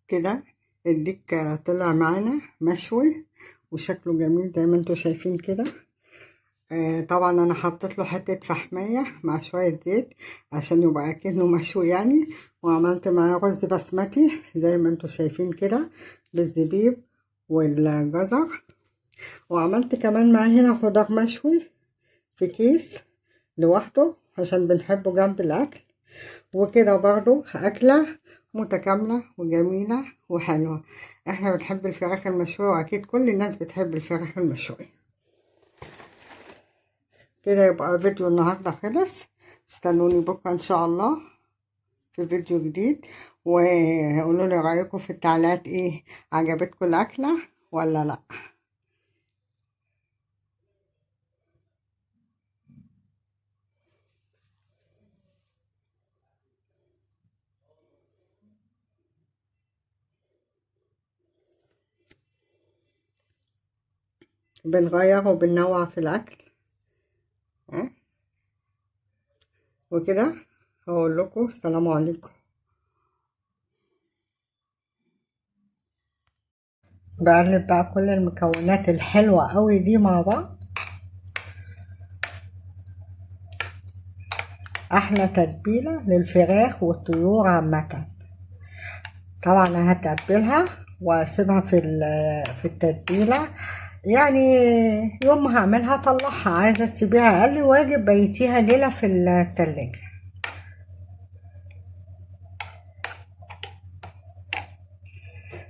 كده الديك طلع معانا مشوي وشكله جميل زي ما انتوا شايفين كده. طبعا انا حطيت له حته فحميه مع شويه زيت عشان يبقى اكنه مشوي يعني، وعملت معاه رز بسمتي زي ما انتوا شايفين كده بالزبيب والجزر، وعملت كمان معاه هنا خضار مشوي في كيس لوحده عشان بنحبه جنب الاكل. وكده برضو أكلة متكاملة وجميلة وحلوة. احنا بنحب الفراخ المشوية واكيد كل الناس بتحب الفراخ المشوية. كده يبقى فيديو النهاردة خلص، استنوني بكرة ان شاء الله في فيديو جديد، وقولوا لي رأيكم في التعليقات ايه، عجبتكم الأكلة ولا لا. بنغير وبننوع في الأكل. وكده هقول لكم السلام عليكم. بقلب بقى كل المكونات الحلوة قوي دي مع بعض. احلى تتبيلة للفراخ والطيور عامة. طبعا انا هتبلها واسيبها في التتبيلة، يعني يوم ما هعملها اطلعها، عايزة تسيبيها اقل واجب بيتيها ليلة في التلاجة.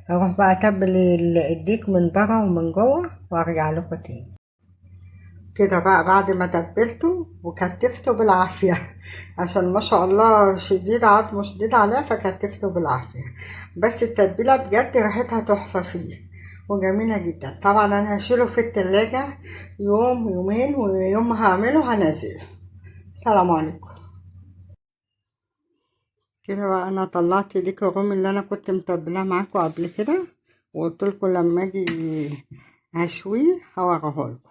هروح بقى اتبل الديك من برا ومن جوه وارجع لكم تاني. كده بقى بعد ما تبلته وكتفته بالعافية عشان ما شاء الله شديد، عظمه شديد عليها فكتفته بالعافية، بس التتبيلة بجد ريحتها تحفة فيه وجميلة جدا. طبعا انا هشيله في التلاجة يوم يومين، ويوم ما هعمله هنزله. السلام عليكم. كده بقى انا طلعت ديك الرومي اللي انا كنت متبلاه معاكم قبل كده، وقلت لكم لما اجي هشويه هوريهولكم.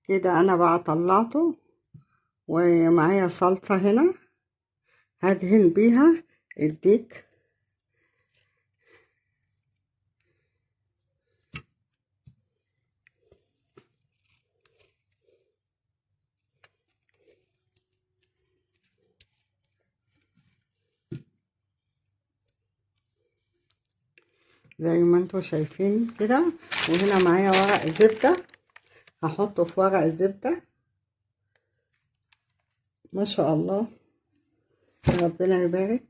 كده انا بقى طلعته ومعايا صلصة هنا هدهن بيها الديك. زي ما انتوا شايفين كده، وهنا معايا ورق زبدة هحطه في ورق الزبدة. ما شاء الله ربنا يبارك.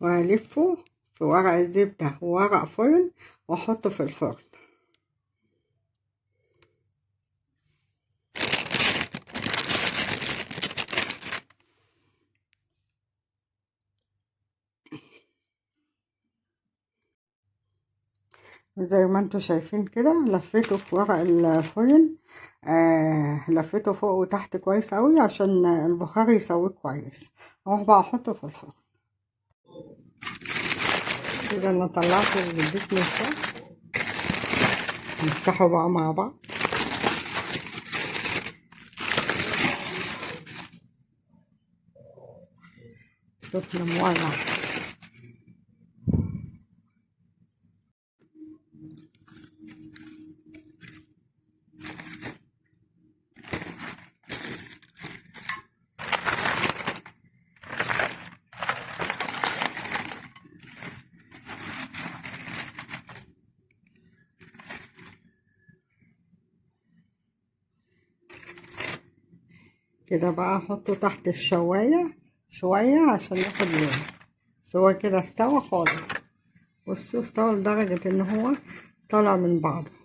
وهلفه في ورق الزبدة وورق فويل واحطه في الفرن. زي ما انتوا شايفين كده لفيته في ورق الفويل، لفيته فوق وتحت كويس قوي عشان البخار يسويه كويس. اروح بقى احطه في الفرن. كده انا طلعت الديك من الفرن، نفتحه بقى مع بعض. سخن مولع. كده بقى احطه تحت الشواية شوية عشان ياخد لون. سوا كده استوى خالص. بصوا استوى لدرجة ان هو طالع من بعضه.